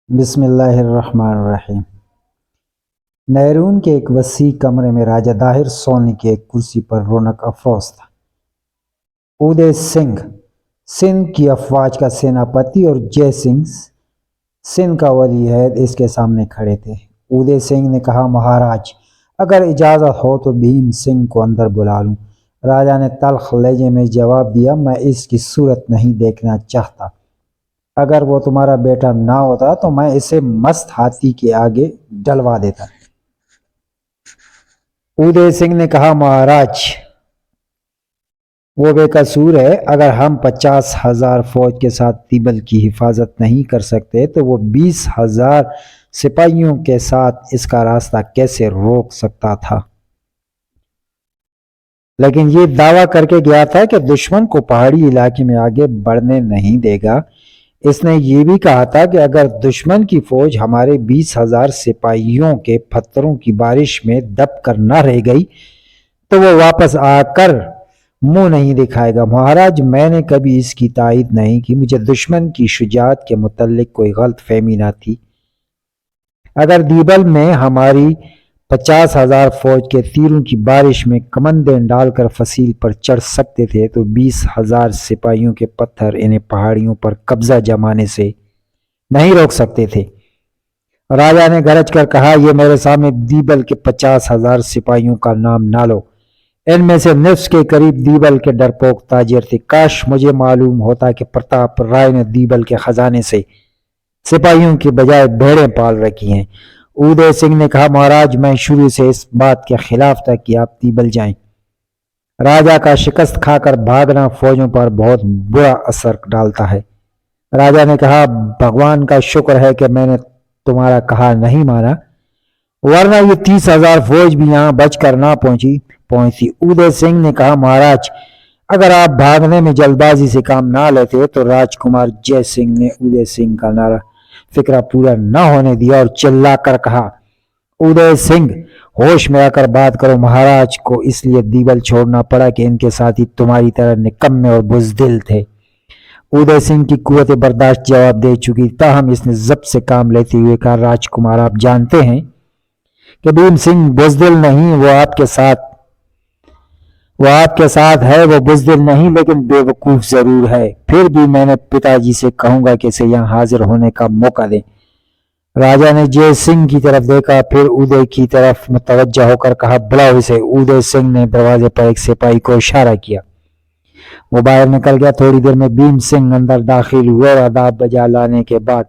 بسم اللہ الرحمن الرحیم۔ نیرون کے ایک وسیع کمرے میں راجہ داہر سونے کی ایک کرسی پر رونق افروز تھا۔ اودے سنگھ سندھ کی افواج کا سیناپتی اور جے سنگھ سندھ کا ولی عہد اس کے سامنے کھڑے تھے۔ اودے سنگھ نے کہا، مہاراج اگر اجازت ہو تو بھیم سنگھ کو اندر بلا لوں۔ راجہ نے تلخ لہجے میں جواب دیا، میں اس کی صورت نہیں دیکھنا چاہتا۔ اگر وہ تمہارا بیٹا نہ ہوتا تو میں اسے مست ہاتھی کے آگے ڈلوا دیتا۔ اودے سنگھ نے کہا، مہاراج وہ بے قصور ہے۔ اگر ہم 50,000 فوج کے ساتھ دیبل کی حفاظت نہیں کر سکتے تو وہ 20,000 سپاہیوں کے ساتھ اس کا راستہ کیسے روک سکتا تھا؟ لیکن یہ دعویٰ کر کے گیا تھا کہ دشمن کو پہاڑی علاقے میں آگے بڑھنے نہیں دے گا۔ اس نے یہ بھی کہا تھا کہ اگر دشمن کی فوج ہمارے 20,000 سپاہیوں کے پتھروں کی بارش میں دب کر نہ رہ گئی تو وہ واپس آ کر منہ نہیں دکھائے گا۔ مہاراج میں نے کبھی اس کی تائید نہیں کی، مجھے دشمن کی شجاعت کے متعلق کوئی غلط فہمی نہ تھی۔ اگر دیبل میں ہماری 50,000 فوج کے تیروں کی بارش میں کمندیں ڈال کر فصیل پر چڑھ سکتے تھے تو 20,000 سپاہیوں کے پتھر انہیں پہاڑیوں پر قبضہ جمانے سے نہیں روک سکتے تھے۔ راجہ نے گرج کر کہا، یہ میرے سامنے دیبل کے 50,000 سپاہیوں کا نام نہ لو۔ ان میں سے نصف کے قریب دیبل کے ڈرپوک تاجر تھے۔ کاش مجھے معلوم ہوتا کہ پرتاپ رائے نے دیبل کے خزانے سے سپاہیوں کی بجائے بھیڑیں پال رکھی ہیں۔ اودے سنگھ نے کہا، مہاراج میں شروع سے اس بات کے خلاف تھا کہ آپ دیبل جائیں۔ راجہ کا شکست کھا کر بھاگنا فوجوں پر بہت برا اثر ڈالتا ہے۔ راجہ نے کہا، بھگوان کا شکر ہے کہ میں نے تمہارا کہا نہیں مانا، ورنہ یہ 30,000 فوج بھی یہاں بچ کر نہ پہنچتی۔ اودے سنگھ نے کہا، مہاراج اگر آپ بھاگنے میں جلد بازی سے کام نہ لیتے تو راجکمار جے سنگھ نے اودے سنگھ کا نعرہ فکرہ پورا نہ ہونے دیا اور چلا کر کہا، اودے سنگھ ہوش میں آ کر بات کرو۔ مہاراج کو اس لیے دیبل چھوڑنا پڑا کہ ان کے ساتھی تمہاری طرح نکمے اور بزدل تھے۔ اودے سنگھ کی قوت برداشت جواب دے چکی، تاہم اس نے ضبط سے کام لیتے ہوئے کہا، راجکمار آپ جانتے ہیں کہ بھیم سنگھ بزدل نہیں، وہ آپ کے ساتھ ہے، وہ بزدل نہیں لیکن بے وقوف ضرور ہے۔ پھر بھی میں نے پتا جی سے کہوں گا کہ اسے یہاں حاضر ہونے کا موقع دیں۔ راجہ نے جے سنگھ کی طرف دیکھا، پھر اودے کی طرف متوجہ ہو کر کہا، بلاؤ اسے۔ اودے سنگھ نے دروازے پر ایک سپاہی کو اشارہ کیا، وہ باہر نکل گیا۔ تھوڑی دیر میں بھیم سنگھ اندر داخل ہوئے اور آداب بجا لانے کے بعد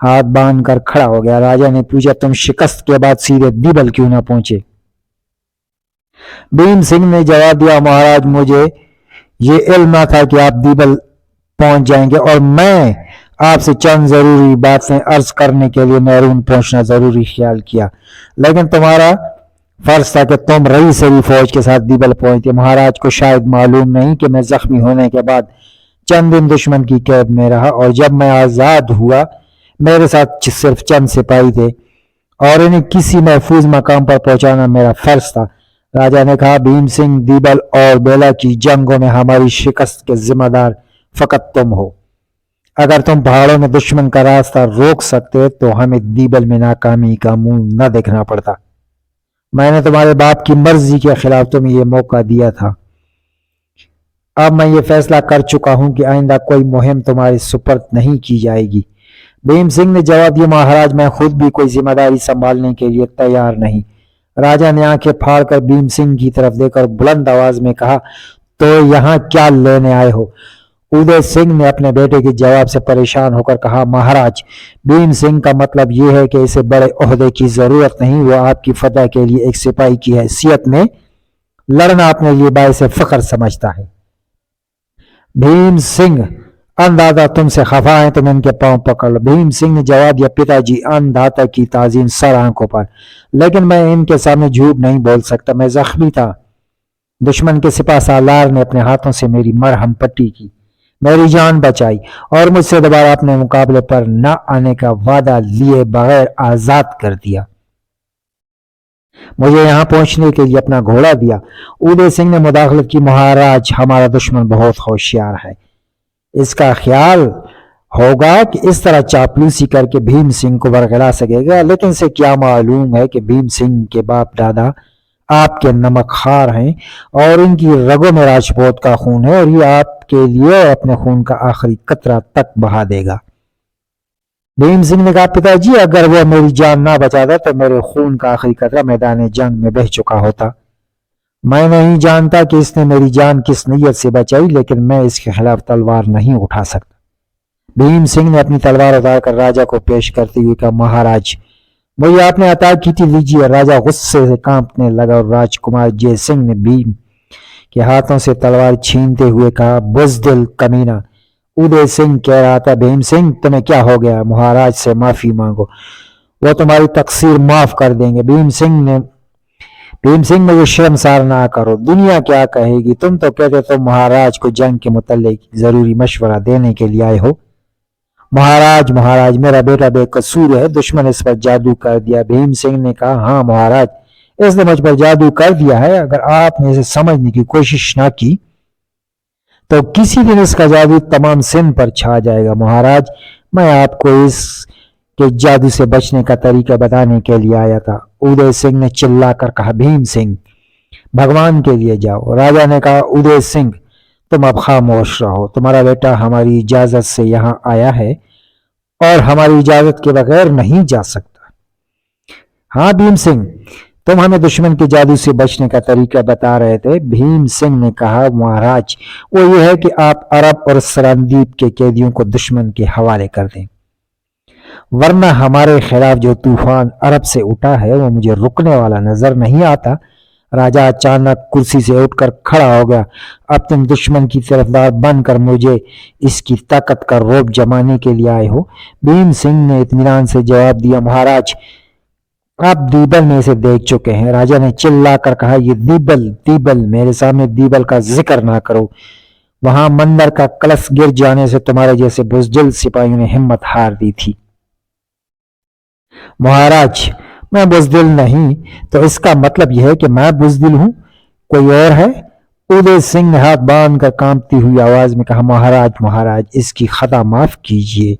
ہاتھ باندھ کر کھڑا ہو گیا۔ راجہ نے پوچھا، تم شکست کے بعد سیدھے دیبل کیوں نہ پہنچے؟ بھیم سنگھ نے جواب دیا، مہاراج مجھے یہ علم نہ تھا کہ آپ دیبل پہنچ جائیں گے اور میں آپ سے چند ضروری باتیں عرض کرنے کے لیے نیرون پہنچنا ضروری خیال کیا، لیکن تمہارا فرض تھا کہ تم رئیس فوج کے ساتھ دیبل پہنچتے۔ مہاراج کو شاید معلوم نہیں کہ میں زخمی ہونے کے بعد چند دن دشمن کی قید میں رہا اور جب میں آزاد ہوا میرے ساتھ صرف چند سپاہی تھے اور انہیں کسی محفوظ مقام پر پہنچانا میرا فرض تھا۔ راجہ نے کہا، بھیم سنگھ، دیبل اور بیلا کی جنگوں میں ہماری شکست کے ذمہ دار فقط تم ہو۔ اگر تم پہاڑوں میں دشمن کا راستہ روک سکتے تو ہمیں دیبل میں ناکامی کا منہ نہ دیکھنا پڑتا۔ میں نے تمہارے باپ کی مرضی کے خلاف تمہیں یہ موقع دیا تھا۔ اب میں یہ فیصلہ کر چکا ہوں کہ آئندہ کوئی مہم تمہارے سپرد نہیں کی جائے گی۔ بھیم سنگھ نے جواب دیا، مہاراج میں خود بھی کوئی ذمہ داری سنبھالنے کے لیے تیار نہیں۔ راجہ نے آنکھیں پھاڑ کر بھیم سنگھ کی طرف دیکھ کر بلند آواز میں کہا، تو یہاں کیا لینے آئے ہو؟ اودے سنگھ نے اپنے بیٹے کے جواب سے پریشان ہو کر کہا، مہاراج بھیم سنگھ کا مطلب یہ ہے کہ اسے بڑے عہدے کی ضرورت نہیں، وہ آپ کی فتح کے لیے ایک سپاہی کی حیثیت میں لڑنا اپنے لیے باعث فخر سمجھتا ہے۔ بھیم سنگھ اندھاتا تم سے خفا ہیں، تم ان کے پاؤں پکڑ لو۔ بھیم سنگھ نے جواب دیا، پتا جی اندھاتا کی تعظیم سر آنکھوں پر، لیکن میں ان کے سامنے جھوٹ نہیں بول سکتا، میں زخمی تھا۔ دشمن کے سپہ سالار نے اپنے ہاتھوں سے میری مرہم پٹی کی، میری جان بچائی اور مجھ سے دوبارہ اپنے مقابلے پر نہ آنے کا وعدہ لیے بغیر آزاد کر دیا، مجھے یہاں پہنچنے کے لیے اپنا گھوڑا دیا۔ اودے سنگھ نے مداخلت کی، مہاراج ہمارا دشمن بہت ہوشیار ہے، اس کا خیال ہوگا کہ اس طرح چاپلوسی کر کے بھیم سنگھ کو برگلا سکے گا، لیکن اسے کیا معلوم ہے کہ بھیم سنگھ کے باپ دادا آپ کے نمک خوار ہیں اور ان کی رگوں میں راجپوت کا خون ہے، اور یہ آپ کے لیے اپنے خون کا آخری قطرہ تک بہا دے گا۔ بھیم سنگھ نے کہا، پتا جی اگر وہ میری جان نہ بچاتا تو میرے خون کا آخری قطرہ میدان جنگ میں بہہ چکا ہوتا۔ میں نہیں جانتا کہ اس نے میری جان کس نیت سے بچائی، لیکن میں اس کے خلاف تلوار نہیں اٹھا سکتا۔ بھیم سنگھ نے اپنی تلوار اتار کر راجا کو پیش کرتے ہوئے کہا، مہاراج مجھے آپ نے عطا کی تھی، لیجیے۔ راجا غصے سے کانپنے لگا اور راجکمار جے سنگھ نے بھیم کے ہاتھوں سے تلوار چھینتے ہوئے کہا، بزدل کمینہ۔ ادے سنگھ کہہ رہا تھا، بھیم سنگھ تمہیں کیا ہو گیا؟ مہاراج سے معافی مانگو، وہ تمہاری تقصیر معاف کر دیں گے۔ بھیم سنگھ مجھے شرمسار نہ کرو، دنیا کیا کہے گی؟ تم تو کہتے تم مہاراج کو جنگ کے متعلق ضروری مشورہ دینے کے لیے آئے ہو۔ مہاراج میرا بیٹا بے قصور ہے، دشمن اس پر جادو کر دیا۔ بھیم سنگھ نے کہا، ہاں مہاراج اس نے مجھ پر جادو کر دیا ہے، اگر آپ نے اسے سمجھنے کی کوشش نہ کی تو کسی دن اس کا جادو تمام سندھ پر چھا جائے گا۔ مہاراج میں آپ کو اس کے جادو سے بچنے کا طریقہ بتانے کے لیے آیا تھا۔ ادے سنگھ نے چلا کر کہا، بھیم سنگھ بھگوان کے لیے جاؤ۔ راجا نے کہا، ادے سنگھ تم اب خاموش رہو، تمہارا بیٹا ہماری اجازت سے یہاں آیا ہے اور ہماری اجازت کے بغیر نہیں جا سکتا۔ ہاں بھیم سنگھ تم ہمیں دشمن کے جادو سے بچنے کا طریقہ بتا رہے تھے۔ بھیم سنگھ نے کہا، مہاراج وہ یہ ہے کہ آپ عرب اور سرندیپ کے قیدیوں کو دشمن کے حوالے کر دیں، ورنہ ہمارے خلاف جو طوفان عرب سے اٹھا ہے وہ مجھے رکنے والا نظر نہیں آتا۔ راجا اچانک کرسی سے اٹھ کر کھڑا ہو گیا، اب تم دشمن کی طرفدار بن کر مجھے اس کی طاقت کا رعب جمانے کے لیے آئے ہو؟ بھیم سنگھ نے اطمینان سے جواب دیا، مہاراج آپ دیبل میں اسے دیکھ چکے ہیں۔ راجا نے چلا کر کہا، یہ دیبل میرے سامنے دیبل کا ذکر نہ کرو، وہاں مندر کا کلش گر جانے سے تمہارے جیسے بزدل سپاہیوں نے ہمت ہار دی تھی۔ مہاراج میں بزدل نہیں تو اس کا مطلب یہ ہے کہ میں بزدل ہوں، کوئی اور ہے؟ ادے سنگھ نے ہاتھ باندھ کر کانپتی ہوئی آواز میں کہا، مہاراج اس کی خطا معاف کیجیے،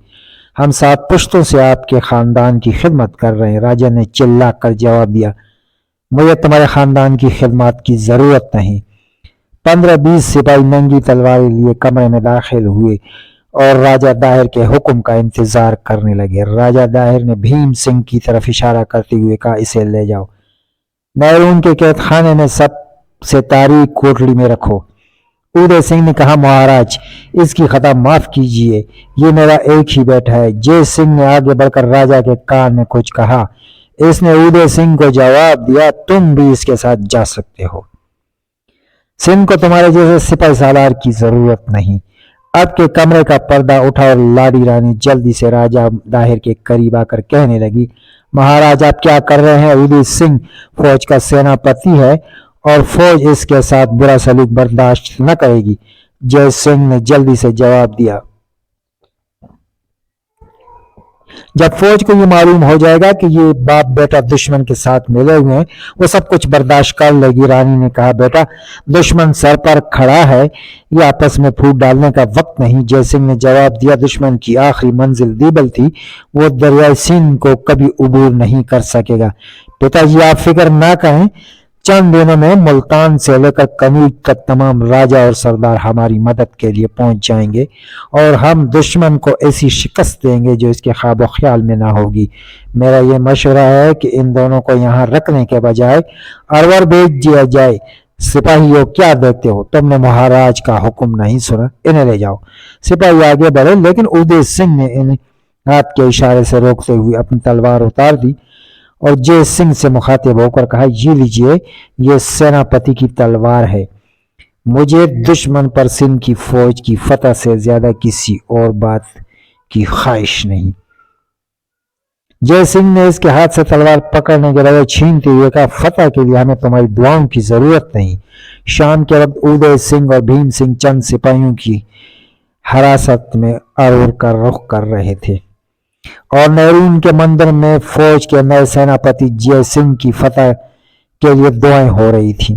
ہم 7 پشتوں سے آپ کے خاندان کی خدمت کر رہے ہیں۔ راجا نے چلا کر جواب دیا، مجھے تمہارے خاندان کی خدمات کی ضرورت نہیں۔ 15-20 سپاہی ننگی تلواریں لیے کمرے میں داخل ہوئے اور راجا داہر کے حکم کا انتظار کرنے لگے۔ راجا داہر نے بھیم سنگھ کی طرف اشارہ کرتے ہوئے کہا، اسے لے جاؤ، بیرون کے قید خانے میں سب سے تاریک کوٹڑی میں رکھو۔ ادے سنگھ نے کہا، مہاراج اس کی خطا معاف کیجیے، یہ میرا ایک ہی بیٹا ہے۔ جے سنگھ نے آگے بڑھ کر راجا کے کان میں کچھ کہا۔ اس نے ادے سنگھ کو جواب دیا، تم بھی اس کے ساتھ جا سکتے ہو، سندھ کو تمہارے جیسے سپاہی سالار کی ضرورت نہیں۔ اب کے کمرے کا پردہ اٹھا اور لاڈی رانی جلدی سے راجا داہر کے قریب آ کر کہنے لگی، مہاراج آپ کیا کر رہے ہیں؟ ادے سنگھ فوج کا سیناپتی ہے اور فوج اس کے ساتھ برا سلوک برداشت نہ کرے گی۔ جے سنگھ نے جلدی سے جواب دیا، جب فوج کو یہ معلوم ہو جائے گا کہ یہ باپ بیٹا دشمن کے ساتھ ملے ہوئے ہیں وہ سب کچھ برداشت کر لے گی۔ رانی نے کہا، بیٹا دشمن سر پر کھڑا ہے، یہ آپس میں پھوٹ ڈالنے کا وقت نہیں۔ جے سنگھ نے جواب دیا، دشمن کی آخری منزل دیبل تھی، وہ دریائے سندھ کو کبھی عبور نہیں کر سکے گا۔ پتا جی آپ فکر نہ کریں، چند دنوں میں ملتان سے لے کر کنوج تک تمام راجا اور سردار ہماری مدد کے لیے پہنچ جائیں گے اور ہم دشمن کو ایسی شکست دیں گے جو اس کے خواب و خیال میں نہ ہوگی۔ میرا یہ مشورہ ہے کہ ان دونوں کو یہاں رکھنے کے بجائے ارور بھیج دیا جائے۔ سپاہیوں کیا دیکھتے ہو، تم نے مہاراج کا حکم نہیں سنا، انہیں لے جاؤ۔ سپاہی آگے بڑھے لیکن ادے سنگھ نے انہیں ہاتھ کے اشارے سے روکتے ہوئے اپنی تلوار اتار دی اور جے سنگھ سے مخاطب ہو کر کہا، یہ لیجئے، یہ سیناپتی کی تلوار ہے، مجھے دشمن پر سندھ کی فوج کی فتح سے زیادہ کسی اور بات کی خواہش نہیں۔ جے سنگھ نے اس کے ہاتھ سے تلوار پکڑنے کے بجائے چھینتے ہوئے کہا، فتح کے لیے ہمیں تمہاری دعاؤں کی ضرورت نہیں۔ شام کے وقت ادے سنگھ اور بھیم سنگھ چند سپاہیوں کی حراست میں ارور کا رخ کر رہے تھے اور نیرون کے مندر میں فوج کے نئے سیناپتی جے سنگھ کی فتح کے لیے دعائیں ہو رہی تھیں۔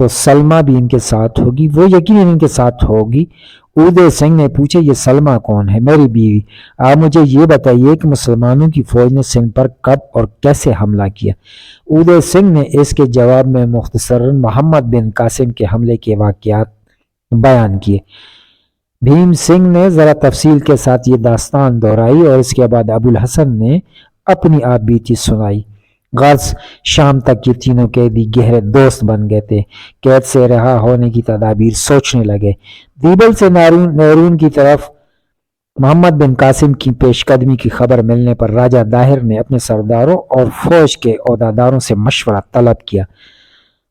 تو سلمہ بھی ان کے ساتھ ہوگی، وہ یقیناً ان کے ساتھ ہوگی۔ اودے سنگھ نے پوچھا یہ سلمہ کون ہے؟ میری بیوی۔ آپ مجھے یہ بتائیے کہ مسلمانوں کی فوج نے سندھ پر کب اور کیسے حملہ کیا؟ اودے سنگھ نے اس کے جواب میں مختصراً محمد بن قاسم کے حملے کے واقعات بیان کیے۔ بھیم سنگھ نے ذرا تفصیل کے ساتھ یہ داستان دہرائی اور اس کے بعد ابو الحسن نے اپنی آپ بیتی سنائی۔ غرض شام تک یہ تینوں قیدی گہرے دوست بن گئے تھے۔ قید سے رہا ہونے کی تدابیر سوچنے لگے۔ دیبل سے نیرون کی طرف محمد بن قاسم کی پیش قدمی کی خبر ملنے پر راجہ داہر نے اپنے سرداروں اور فوج کے عہدیداروں سے مشورہ طلب کیا۔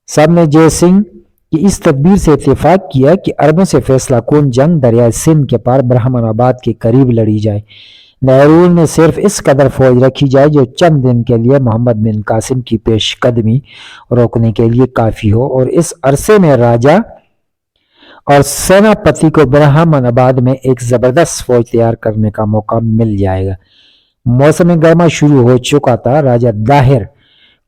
سب نے جے سنگھ کی اس تدبیر سے اتفاق کیا کہ عربوں سے فیصلہ کن جنگ دریائے سندھ کے پار برہمن آباد کے قریب لڑی جائے۔ نیرون نے صرف اس قدر فوج رکھی جائے جو چند دن کے لیے محمد بن قاسم کی پیش قدمی روکنے کے لیے کافی ہو، اور اس عرصے میں راجہ اور سیناپتی کو برہمن آباد میں ایک زبردست فوج تیار کرنے کا موقع مل جائے گا۔ موسم گرما شروع ہو چکا تھا۔ راجہ داہر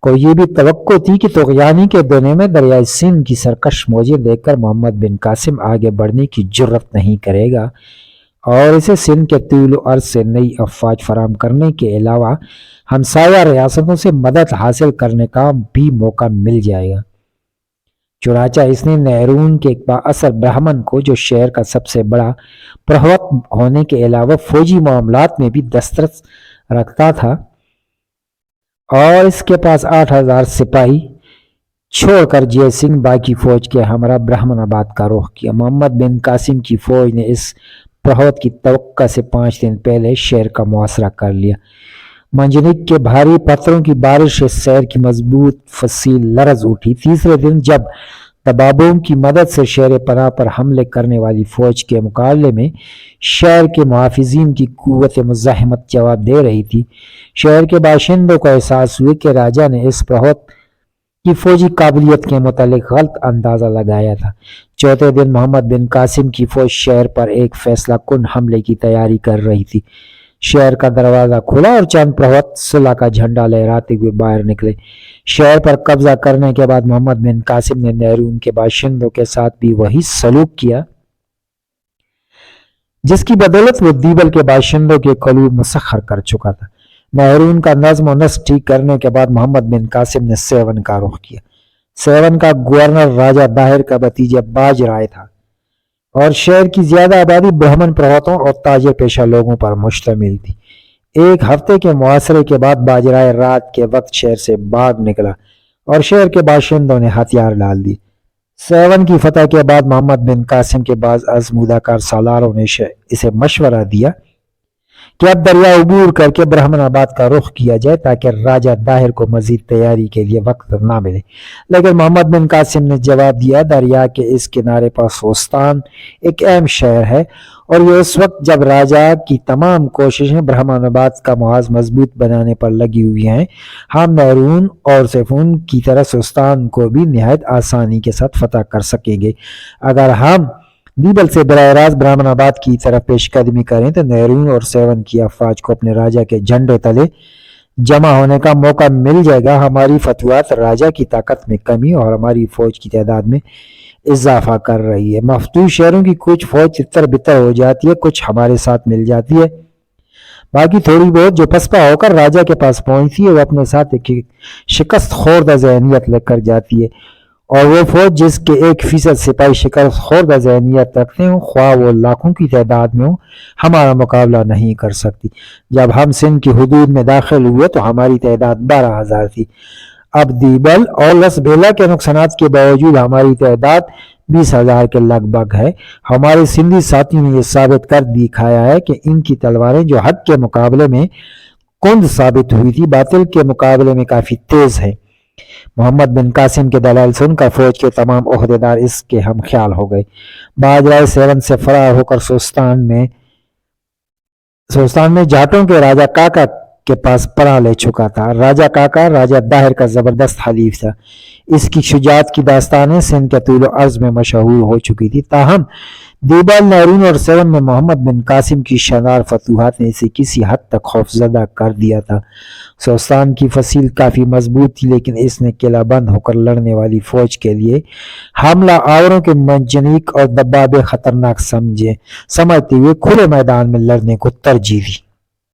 کو یہ بھی توقع تھی کہ طغیانی کے دورے میں دریائے سندھ کی سرکش موجیں دیکھ کر محمد بن قاسم آگے بڑھنے کی جرت نہیں کرے گا، اور اسے سندھ کے طول و عرض سے نئی افواج فراہم کرنے کے علاوہ ہمسایہ ریاستوں سے مدد حاصل کرنے کا بھی موقع مل جائے گا۔ چنانچہ اس نے نیرون کے بااثر برہمن کو، جو شہر کا سب سے بڑا پروت ہونے کے علاوہ فوجی معاملات میں بھی دسترس رکھتا تھا، اور اس کے پاس 8,000 سپاہی چھوڑ کر جے سنگھ باقی فوج کے ہمراہ برہمن آباد کا رخ کیا۔ محمد بن قاسم کی فوج نے اس پروت کی توقع سے 5 دن پہلے شہر کا محاصرہ کر لیا۔ منجنیق کے بھاری پتھروں کی بارش سے شہر کی مضبوط فصیل لرز اٹھی۔ تیسرے دن جب دبابوں کی مدد سے شہر پناہ پر حملے کرنے والی فوج کے مقابلے میں شہر کے محافظین کی قوت مزاحمت جواب دے رہی تھی، شہر کے باشندوں کو احساس ہوئے کہ راجہ نے اس پروت کی فوجی قابلیت کے متعلق غلط اندازہ لگایا تھا۔ چوتھے دن محمد بن قاسم کی فوج شہر پر ایک فیصلہ کن حملے کی تیاری کر رہی تھی۔ شہر کا دروازہ کھلا اور چند پروت صلح کا جھنڈا لہراتے ہوئے باہر نکلے۔ شہر پر قبضہ کرنے کے بعد محمد بن قاسم نے نیرون کے باشندوں کے ساتھ بھی وہی سلوک کیا جس کی بدولت وہ دیبل کے باشندوں کے قلوب مسخر کر چکا تھا۔ نیرون کا نظم و نسق ٹھیک کرنے کے بعد محمد بن قاسم نے سیون کا رخ کیا۔ سیون کا گورنر راجہ داہر کا بھتیجا باج رائے تھا، اور شہر کی زیادہ آبادی برہمن پروتوں اور تاجر پیشہ لوگوں پر مشتمل تھی۔ ایک ہفتے کے محاصرے کے بعد باج رائے رات کے وقت شہر سے باغ نکلا اور شہر کے باشندوں نے ہتھیار ڈال دی۔ سیون کی فتح کے بعد محمد بن قاسم کے بعض آزمودہ کار سالاروں نے اسے مشورہ دیا کہ اب دریا عبور کر کے برہمن آباد کا رخ کیا جائے تاکہ راجہ داہر کو مزید تیاری کے لیے وقت نہ ملے، لیکن محمد بن قاسم نے جواب دیا دریا کے اس کنارے پر سوستان ایک اہم شہر ہے، اور یہ اس وقت جب راجہ کی تمام کوششیں برہمن آباد کا محاذ مضبوط بنانے پر لگی ہوئی ہیں، ہم نیرون اور سیفون کی طرح سوستان کو بھی نہایت آسانی کے ساتھ فتح کر سکیں گے۔ اگر ہم دیبل سے براہ راست برہمن آباد کی طرف پیش قدمی کریں تو نیرون اور سیون کی افواج کو اپنے راجہ کے جھنڈے تلے جمع ہونے کا موقع مل جائے گا۔ ہماری فتوحات راجہ کی طاقت میں کمی اور ہماری فوج کی تعداد میں اضافہ کر رہی ہے۔ مفتوح شہروں کی کچھ فوج تتر بتر ہو جاتی ہے، کچھ ہمارے ساتھ مل جاتی ہے، باقی تھوڑی بہت جو پسپا ہو کر راجہ کے پاس پہنچتی ہے وہ اپنے ساتھ ایک شکست خوردہ ذہنیت لے کر جاتی ہے، اور وہ فوج جس کے 1% سپاہی شکست خوردہ ذہنیت رکھتے ہوں، خواہ وہ لاکھوں کی تعداد میں ہوں، ہمارا مقابلہ نہیں کر سکتی۔ جب ہم سندھ کی حدود میں داخل ہوئے تو ہماری تعداد 12,000 تھی۔ اب دیبل اور لس بیلا کے نقصانات کے باوجود ہماری تعداد 20,000 کے لگ بھگ ہے۔ ہمارے سندھی ساتھیوں نے یہ ثابت کر دکھایا ہے کہ ان کی تلواریں جو حق کے مقابلے میں کند ثابت ہوئی تھی، باطل کے مقابلے میں کافی تیز ہیں۔ محمد بن قاسم کے دلائل سن کر فوج کے تمام عہدیدار اس کے ہم خیال ہو گئے۔ باج رائے سیون سے فرار ہو کر سوستان میں جاٹوں کے راجہ کاکا کے پاس پناہ لے چکا تھا۔ راجہ کاکا راجہ داہر کا زبردست حلیف تھا۔ اس کی شجاعت کی داستانیں سندھ کے طول و عرض میں مشہور ہو چکی تھی، تاہم دیبال نارون اور 7 میں محمد بن قاسم کی شاندار فتوحات نے اسے کسی حد تک خوفزدہ کر دیا تھا۔ سوستان کی فصیل کافی مضبوط تھی، لیکن اس نے قلعہ بند ہو کر لڑنے والی فوج کے لیے حملہ آوروں کے منجنیق اور دبابے خطرناک سمجھتے ہوئے کھلے میدان میں لڑنے کو ترجیح دی۔